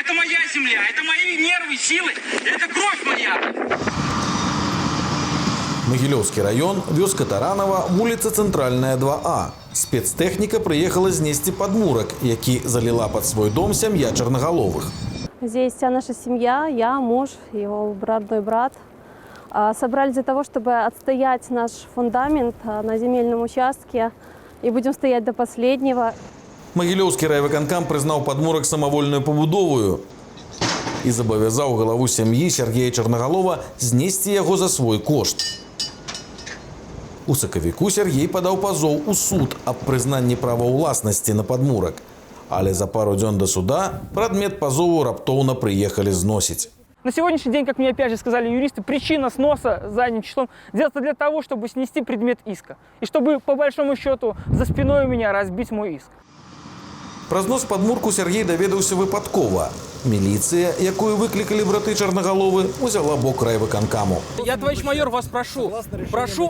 Это моя земля, это мои нервы, силы, это кровь моя. Могилёўскі раён, вёска Таранова, вуліца Цэнтральная 2А. Спецтэхніка прыехала знесці падмурак, які заліла пад свой дом сям'я Чарнагаловых. Здесь вся наша семья, я, муж, его родной брат. Собрались для того, чтобы отстоять наш фундамент на земельном участке. И будем стоять до последнего. Могилёўскі райвыканкам прызнаў падмурак самавольную пабудовую і забавязаў галаву сям'і Сергея Чарнагалова знесці яго за свой кошт. У сакавіку Сергей падаў пазоў у суд аб прызнанні права ўласнасці на падмурак. Але за пару дзён до суда прадмет пазову раптоўна прыехалі зносіць. На сегодняшний день, как мне опять же сказали юристы, причина сноса задним числом делается для того, чтобы снести предмет иска. И чтобы, по большому счету, за спиной у меня разбить мой иск. Пра знос падмурку Сергей даведаўся выпадкова. Міліцыя, якую выклікалі браты Чарнагаловы, узяла бок райвыканкаму. Я, товарищ майор, вас прошу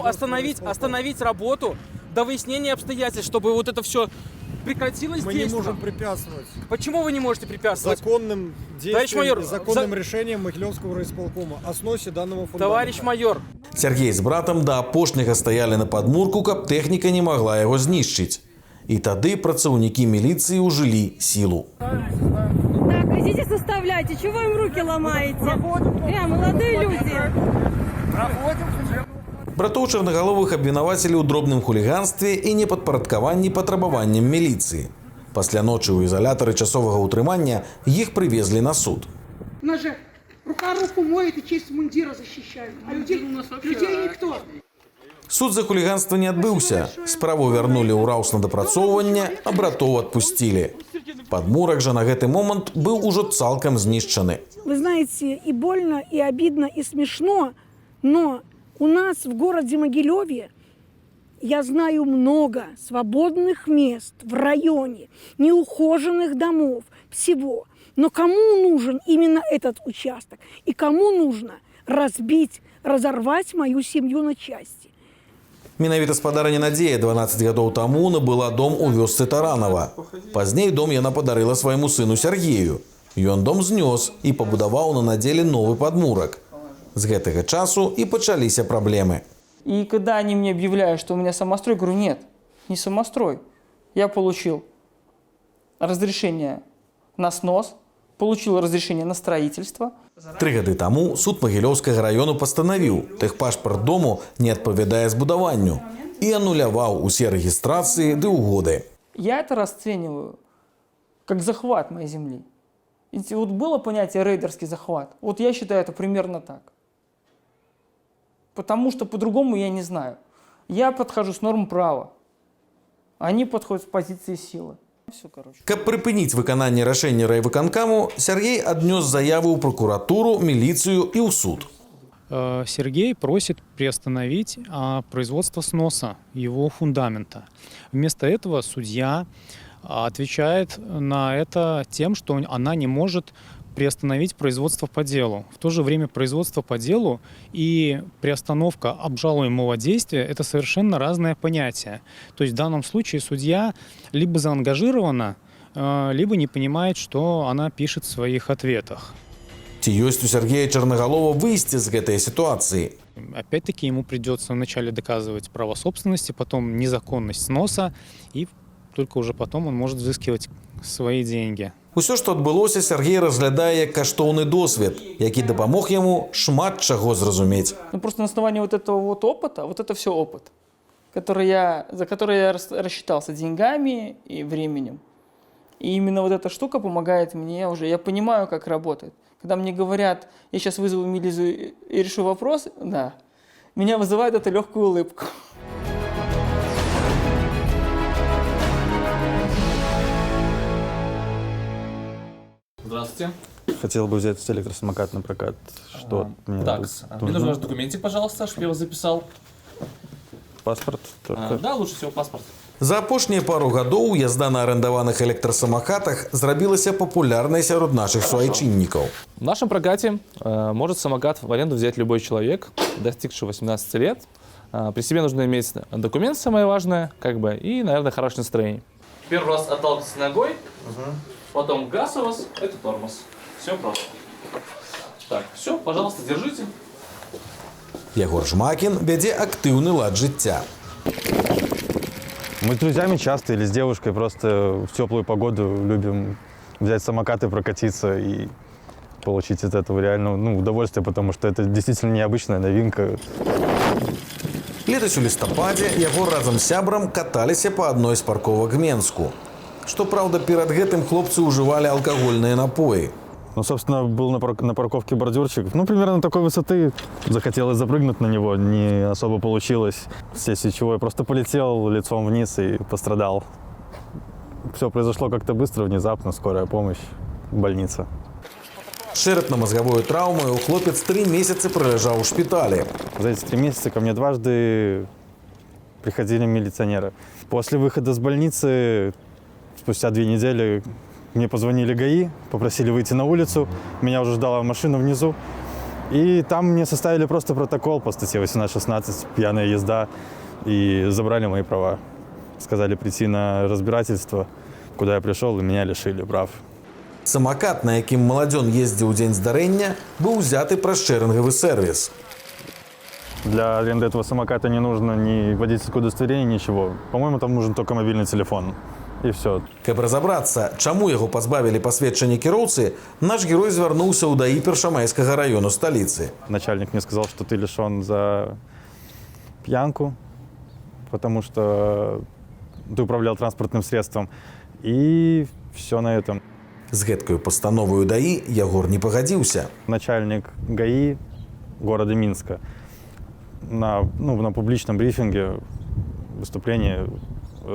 остановить работу до выяснения обстоятельств, чтобы вот это все прекратилось. Мы не можем препятствовать. Почему вы не можете препятствовать? Законным действием, майор, законным решением Могилёвского райисполкома о сносе данного фундамента. Товарищ майор. Сергей з братам да апошняга стаялі на падмурку, каб тэхніка не могла яго знішчыць. І тады працаўнікі міліцыі ўжылі сілу. Так, идите составляйте, чего вы им руки ломаете? Молодые люди. Братоў Чарнагаловых абвінавацілі ў дробным хуліганстве і непадпарадкаванні патрабаванням міліцыі. Пасля ночы ў ізалятары часовага ўтрымання іх прывезлі на суд. У нас же рука руку моет и честь мундира защищает. А людей никто. Суд за хуліганства не адбыўся. Справу вярнулі ў раўс на дапрацоўванне, а братоў адпусцілі. Падмурак жа на гэты момант быў ужо цалкам знішчаны. Вы знаете, и больно, и обидно, и смешно, но у нас в городе Могилеве, я знаю много свободных мест в районе, неухоженных домов, всего. Но кому нужен именно этот участок? И кому нужно разбить, разорвать мою семью на части? Менавіта спадарыня Надзея 12 гадоў таму набыла дом у вёсцы Таранова. Пазней дом яна падарыла свайму сыну Сергею. Ён дом знёс і пабудаваў на надзеле новы падмурак. З гэтага часу і пачаліся праблемы. И когда они мне объявляют, что у меня самострой, говорю, нет, не самострой. Я получил разрешение на снос, получил разрешение на строительство. 3 гады таму суд Могилёўскага раёну пастанавіў, тэхпашпарт дому не адпавядае збудаванню і ануляваў усе рэгістрацыі ды ўгоды. Я это расцениваю как захват моей земли. Ведь вот было понятие рейдерский захват. Вот я считаю это примерно так. Потому что по-другому я не знаю. Я подхожу с норм права. Они подходят с позиции силы. Все, короче. Каб прыпыніць выкананне рашэння райвыканкаму, Сергей аднёс заяву ў прокуратуру, міліцыю і ў суд. Сергей просит приостановить производство сноса его фундамента. Вместо этого судья отвечает на это тем, что она не может приостановить производство по делу. В то же время производство по делу и приостановка обжалуемого действия – это совершенно разные понятия. То есть в данном случае судья либо заангажирована, либо не понимает, что она пишет в своих ответах. Ці ёсць у Сергея Чарнагалова выйсце з гэтай ситуации? Опять-таки ему придется вначале доказывать право собственности, потом незаконность сноса, и только уже потом он может взыскивать свои деньги. Усё, што адбылося, Сергей разглядае як каштоўны досвед, які дапамог яму шмат чаго зразумець. Ну, просто на основании вот этого вот опыта, вот это все опыт, за который я рассчитался деньгами и временем. И именно вот эта штука помогает мне уже, я понимаю, как работает. Когда мне говорят, я сейчас вызову милицию и решу вопрос, да, меня вызывает это легкую улыбку. Здравствуйте. Хотел бы взять электросамокат на прокат. Что мне Так, мне нужен ваш документик, пожалуйста, чтобы я его записал. Паспорт? Да, лучше всего паспорт. За апошнія пару гадоў язда на арендаваных электрасамокатах зрабілася папулярнай сярод наших суайчыннікаў. В нашем прокате может самокат в аренду взять любой человек, достигший 18 лет. При себе нужно иметь документ, самое важное, и, наверное, хорошее настроение. Первый раз отталкиваться ногой, Потом газ у вас, это тормоз. Все просто. Так, все, пожалуйста, держите. Ягор Жмакін вядзе актыўны лад жыцця. Мы с друзьями часто или с девушкой просто в теплую погоду любим взять самокат и прокатиться и получить от этого реально удовольствие, потому что это действительно необычная новинка. Летась у лістападзе Ягор разам з сябрам каталіся па адной з парковак Менску. Што праўда, перад гэтым хлопцы ўжывалі алкагольныя напоі. Ну, собственно, был на парковке бордюрчик, примерно такой высоты. Захотелось запрыгнуть на него, не особо получилось. Вследствие чего я просто полетел лицом вниз и пострадал. Все произошло как-то быстро, внезапно, скорая помощь, больница. Чэрапна-мазгавой траўмаю хлопец 3 месяцы праляжаў у шпіталі. За эти 3 месяца ко мне дважды приходили милиционеры. После выхода с больницы, спустя 2 недели, мне позвонили ГАИ, попросили выйти на улицу. Меня уже ждала машина внизу. И там мне составили просто протокол по статье 18-16, пьяная езда, и забрали мои права. Сказали прийти на разбирательство, куда я пришел, и меня лишили прав. Самокат, на якім маладзён ездзіў у дзень здарэння, быў узяты праз шэрингавы сервис. Для аренды этого самоката не нужно ни водительское удостоверение, ничего. По-моему, там нужен только мобильный телефон. И все. Каб разабрацца, чаму яго пазбавілі пасведчання кіроўцы, наш герой звярнуўся ў ДАІ Першамайскага району сталіцы. Начальник мне сказал, что ты лишен за пьянку, потому что ты управлял транспортным средством. И все на этом. З гэткаю пастановаю ДАІ Ягор не пагадзіўся. Начальник ГАИ города Минска на публичном брифинге выступлении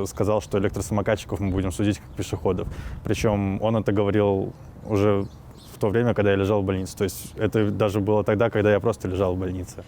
сказал, что электросамокатчиков мы будем судить как пешеходов. Причем он это говорил уже в то время, когда я лежал в больнице. То есть это даже было тогда, когда я просто лежал в больнице.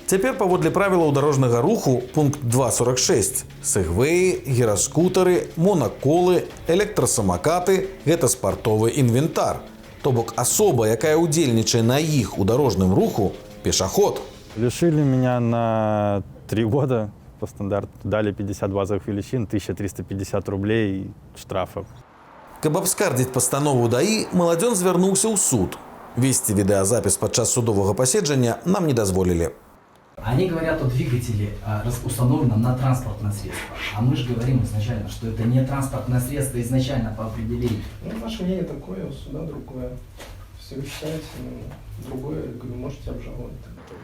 Цяпер паводле правілаў дарожнага руху пункт 2.46. Сегвеі, гіраскутары, монаколы, электрасамакаты – гэта спартовы інвентар. То бок асоба, якая ўдзельнічае на іх у дарожным руху – пешаход. Лишили меня на 3 года по стандарту. Дали 50 базовых величин, 1350 рублей штрафа. Каб абскардзіць пастанову ДАІ, маладзён звярнуўся ў суд. Весці відэазапіс падчас судовага паседжання нам не дазволілі. Они говорят о двигателе, установленном на транспортное средство. А мы же говорим изначально, что это не транспортное средство изначально по определению. Ваше мнение такое, суда другое. Все вы считаете, другое, говорю, можете обжаловать.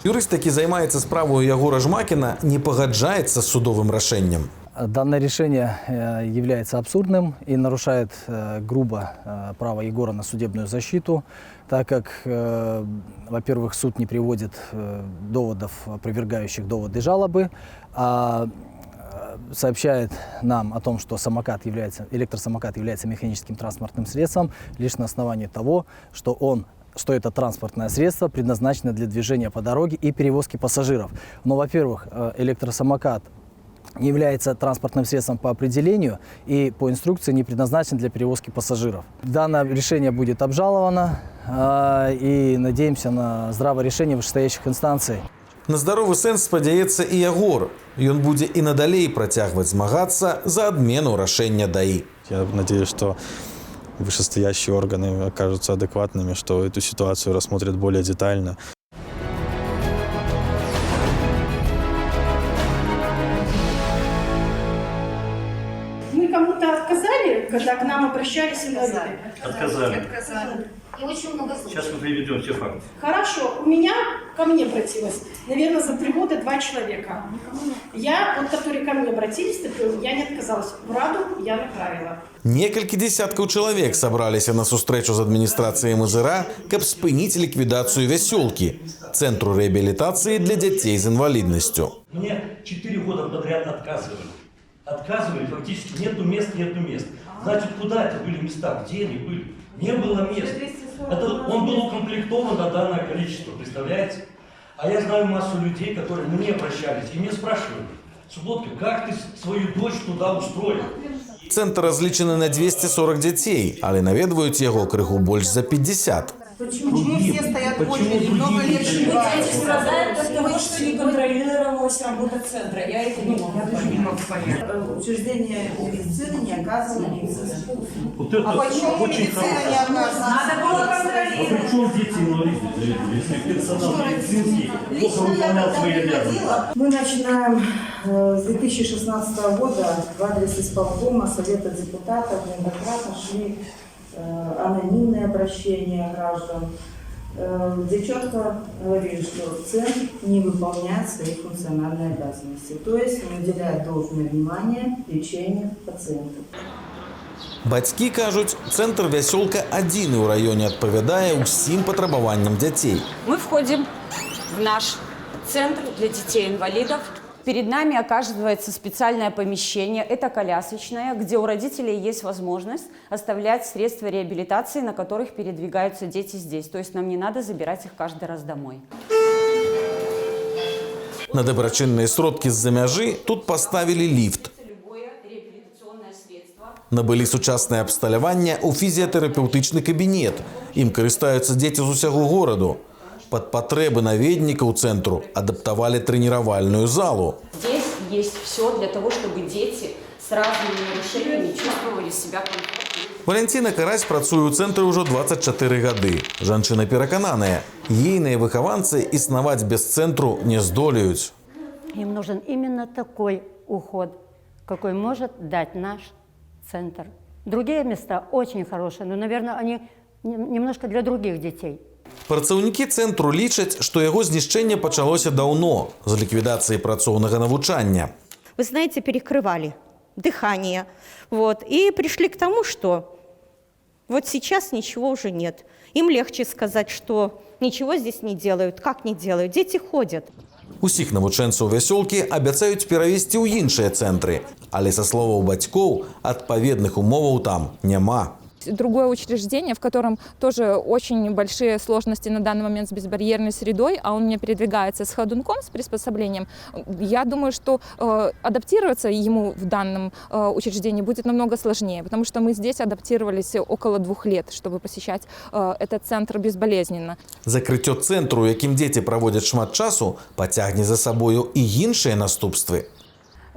Юрыст, які займаецца справою Ягора Жмакіна, не пагаджаецца з судовым рашэннем. Данное решение является абсурдным и нарушает грубо право Егора на судебную защиту, так как, во-первых, суд не приводит доводов, опровергающих доводы жалобы, а сообщает нам о том, что электросамокат является механическим транспортным средством лишь на основании того, что это транспортное средство предназначено для движения по дороге и перевозки пассажиров. Но, во-первых, электросамокат не является транспортным средством по определению и по инструкции не предназначен для перевозки пассажиров. Данное решение будет обжаловано и надеемся на здравое решение вышестоящих инстанций. На здаровы сэнс спадзяецца і Ягор. Ён будзе і надалей працягваць змагацца за адмену рашэння ДАІ. Я надеюсь, что вышестоящие органы окажутся адекватными, что эту ситуацию рассмотрят более детально. Мы кому-то отказали, когда к нам обращались инвалиды? Отказали. И очень много случаев. Сейчас мы приведем все факты. Хорошо, ко мне обратилось, наверное, за 3 года 2 человека. Которые ко мне обратились, я не отказалась. В Раду я направила. Некалькі десяткаў чалавек сабраліся на сустрэчу з адміністрацыяй МЗРА, каб спыніць ліквідацыю «Вясёлкі» – цэнтру рэабілітацыі для дзяцей з інваліднасцю. Мне 4 года подряд отказывали. Отказывали, фактически нету мест. Значит, куда это были места? Где они были? Не было мест. Он был укомплектован на данное количество, представляете? А я знаю массу людей, которые мне обращались и мне спрашивали: Субботка, как ты свою дочь туда устроил? Цэнтр разлічаны на 240 дзяцей, але наведваюць яго крыху больш за 50. Почему все стоят в очереди, много лет Дети страдают от того, что не контролировалась работа центра. Я это не могу понять. Учреждение медицины не оказывало медицинскую услугу. Вот это почему медицина не оказывала? Надо было контролировать. Причем дети инвалиды, если персонал медицинский плохо выполнял свои обязанности? Мы начинаем с 2016 года в адрес исполкома, Совета депутатов неоднократно шли анонимные обращения граждан, где четко говорили, что центр не выполняет свои функциональные обязанности, то есть не уделяет должное внимание лечению пациентов. Бацькі кажуць, цэнтр «Вясёлка» адзіны ў раёне адпавядае ўсім патрабаванням дзяцей. Мы входим в наш центр для детей-инвалидов. Перед нами оказывается специальное помещение, это колясочное, где у родителей есть возможность оставлять средства реабилитации, на которых передвигаются дети здесь. То есть нам не надо забирать их каждый раз домой. На дабрачынныя сродкі з-за мяжы тут поставили ліфт. Набылі сучаснае абсталяванне ў фізіятэрапеўтычны кабінет. Ім карыстаюцца дзеці з усяго гораду. Под патрэбы наведнікаў цэнтру адаптавалі тренировальную залу. Здесь есть все для того, чтобы дети с разными нарушениями чувствовали себя комфортно. Валентина Карась працуе ў цэнтры ўжо 24 гады. Жанчына перакананая, ейныя выхаванцы існаваць без цэнтру не здолеюць. Им нужен именно такой уход, какой может дать наш центр. Другие места очень хорошие, но, наверное, они немножко для других детей. Працаўнікі цэнтру лічаць, што яго знішчэнне пачалося даўно, з ліквідацыі працоўнага навучання. Вы знаете, перекрывали дыхание. И пришли к тому, что вот сейчас ничего уже нет. Им легче сказать, что ничего здесь не делают. Как не делают? Дети ходят. Усіх навучэнцаў «Вясёлкі» абяцаюць перавесці ў іншыя цэнтры. Але, са словаў бацькоў, адпаведных умоваў там няма. Другое учреждение, в котором тоже очень большие сложности на данный момент с безбарьерной средой, а он у меня передвигается с ходунком, с приспособлением. Я думаю, что адаптироваться ему в данном учреждении будет намного сложнее, потому что мы здесь адаптировались около 2 лет, чтобы посещать этот центр безболезненно. Закрыццё цэнтру, якім дзеці праводзяць шмат часу, пацягне за сабою і іншыя наступствы.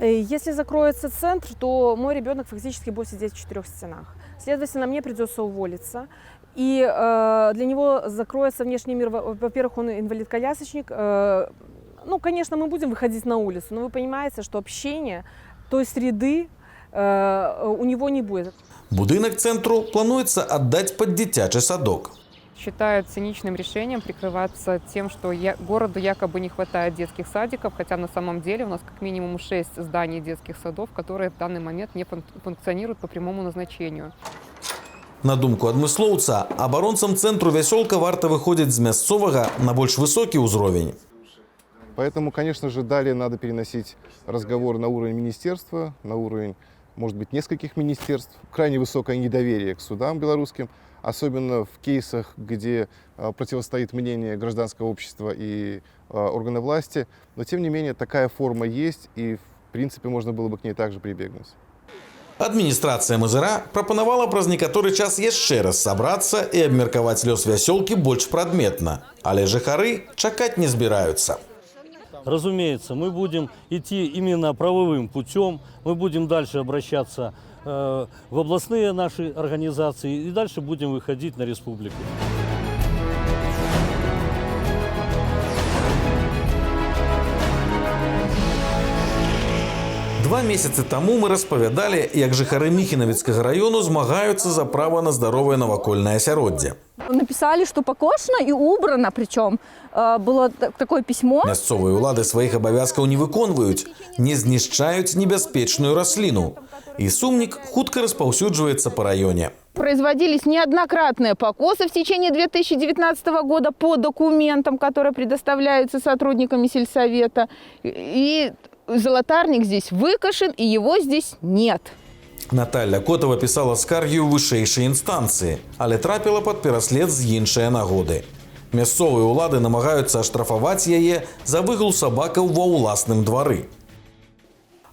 Если закроется центр, то мой ребенок фактически будет сидеть в 4 стенах. Следовательно, мне придется уволиться. И для него закроется внешний мир. Во-первых, он инвалид-колясочник. Ну, конечно, мы будем выходить на улицу, но вы понимаете, что общение той среды у него не будет. Будынак цэнтру плануецца аддаць пад дзіцячы садок. Считают циничным решением прикрываться тем, что городу якобы не хватает детских садиков, хотя на самом деле у нас как минимум 6 зданий детских садов, которые в данный момент не функционируют по прямому назначению. На думку адмыслоўца, абаронцам цэнтру «Вясёлка» варта выходзіць з мясцовага на больш высокі ўзровень. Поэтому, конечно же, далее надо переносить разговор на уровень министерства, на уровень, может быть, нескольких министерств. Крайне высокое недоверие к судам белорусским, особенно в кейсах, где противостоит мнение гражданского общества и органы власти. Но, тем не менее, такая форма есть, и, в принципе, можно было бы к ней также прибегнуть. Адміністрацыя Мазыра прапанавала праз некаторы час яшчэ раз сабрацца і абмеркаваць лёс «Вясёлкі» больш прадметна. Але жыхары чакаць не збіраюцца. Разумеется, мы будем идти именно правовым путем, мы будем дальше обращаться в областные наши организации и дальше будем выходить на республику. Два месяцы таму мы распавядалі, як жыхары Міхінавіцкага раёну змагаюцца за права на здаровае навакольнае асяроддзе. Написали, что покошено и убрано, причем было такое письмо. Мясцовыя ўлады сваіх абавязкаў не выконваюць, не знішчаюць небяспечную расліну. І сумнік хутка распаўсюджваецца па раёне. Производились неоднократные покосы в течение 2019 года по документам, которые предоставляются сотрудниками сельсовета. И золотарник здесь выкошен, и его здесь нет. Наталья Котова писала скаргі ў вышэйшай інстанцыі, але трапіла пад пераслед з іншай нагоды. Мясцовыя ўлады намагаюцца аштрафаваць яе за выгул сабакаў ва ўласным двары.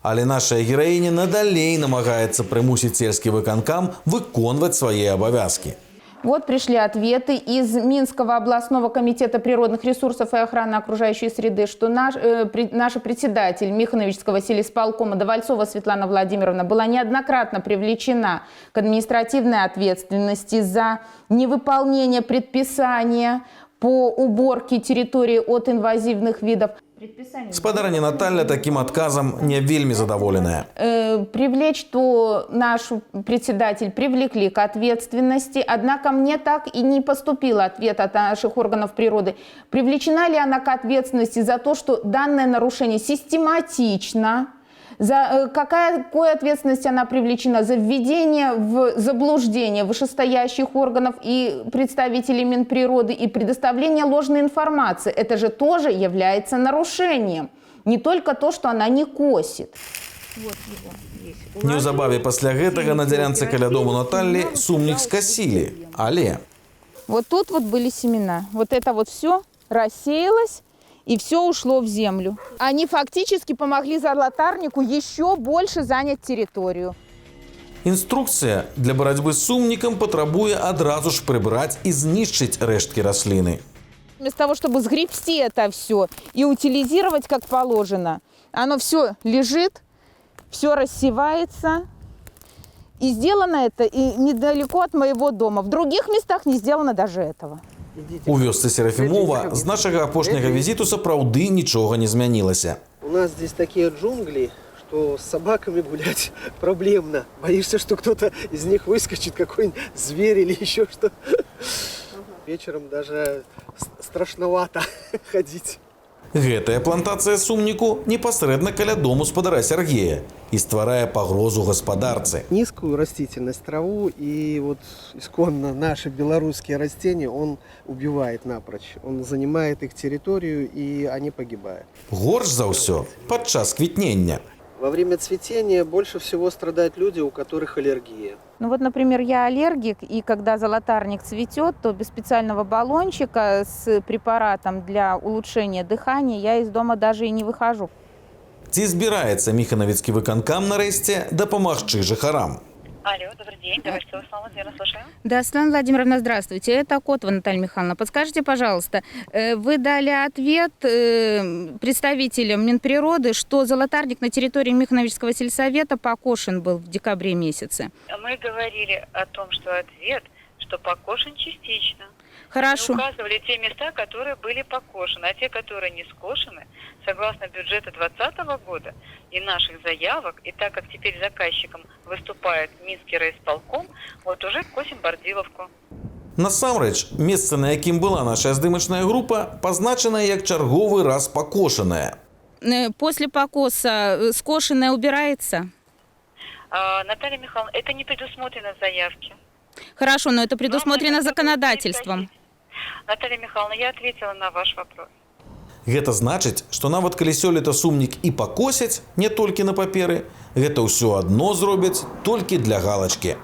Але нашая гераіня надалей намагаецца прымусіць сельскі выканкам выконваць свае абавязкі. Вот пришли ответы из Минского областного комитета природных ресурсов и охраны окружающей среды, что наша председатель Михановичского сельисполкома Довольцова Светлана Владимировна была неоднократно привлечена к административной ответственности за невыполнение предписания по уборке территории от инвазивных видов. Спадарня Наталья таким отказом не вельми задоволенная. Привлечь, то наш председатель привлекли к ответственности, однако мне так и не поступил ответ от наших органов природы. Привлечена ли она к ответственности за то, что данное нарушение систематично, за какой ответственности она привлечена? За введение в заблуждение вышестоящих органов и представителей Минприроды и предоставление ложной информации. Это же тоже является нарушением. Не только то, что она не косит. Неўзабаве пасля гэтага на дзялянцы каля дому Натальи сумнік скосили, але... Вот тут вот были семена. Вот это вот все рассеялось. И все ушло в землю. Они фактически помогли золотарнику еще больше занять территорию. Инструкция для борьбы с сумником потребует одразу ж прибрать и знищить рештки рослины. Вместо того, чтобы сгребсти это все и утилизировать как положено, оно все лежит, все рассевается. И сделано это и недалеко от моего дома. В других местах не сделано даже этого. У вёсцы Серафимова з нашага апошняга візіту сапраўды нічога не змянілася. У нас здесь такие джунгли, что с собаками гулять проблемно. Боишься, что кто-то из них выскочит, какой-нибудь зверь или еще что. Вечером даже страшновато ходить. Гэтая плантацыя сумніку непасрэдна каля дому спадара Сергея і стварае пагрозу гаспадарцы. Низкую растительность, траву и вот исконно наши белорусские растения он убивает напрочь. Он занимает их территорию, и они погибают. Горш за ўсё падчас квітнення. Во время цветения больше всего страдают люди, у которых аллергия. Ну вот, например, я аллергик, и когда золотарник цветет, то без специального баллончика с препаратом для улучшения дыхания я из дома даже и не выхожу. Ці збіраецца Міханавіцкі выканкам нарэшце дапамагчы жыхарам? Алло, добрый день. Давайте Светлана Владимировна, слушаем. Да, Светлана Владимировна, здравствуйте. Это Котова Наталья Михайловна. Подскажите, пожалуйста, вы дали ответ представителям Минприроды, что золотарник на территории Михановичского сельсовета покошен был в декабре месяце. Мы говорили о том, что ответ, что покошен частично. Хорошо. Мы указывали те места, которые были покошены, а те, которые не скошены, согласно бюджету 2020 года и наших заявок, и так как теперь заказчиком выступает Минский райисполком, вот уже косим Бордиловку. Насамрэч, месца, на якім была наша здымачная група, пазначана як чарговы раз покошенае. После покоса скошенное убирается? Наталья Михайловна, это не предусмотрено в заявке. Хорошо, но это предусмотрено законодательством. Наталья Михайловна, я ответила на ваш вопрос. Гэта значыць, што нават калі сёлета сумнік і пакосяць не толькі на паперы, гэта ўсё адно зробяць толькі для галачкі.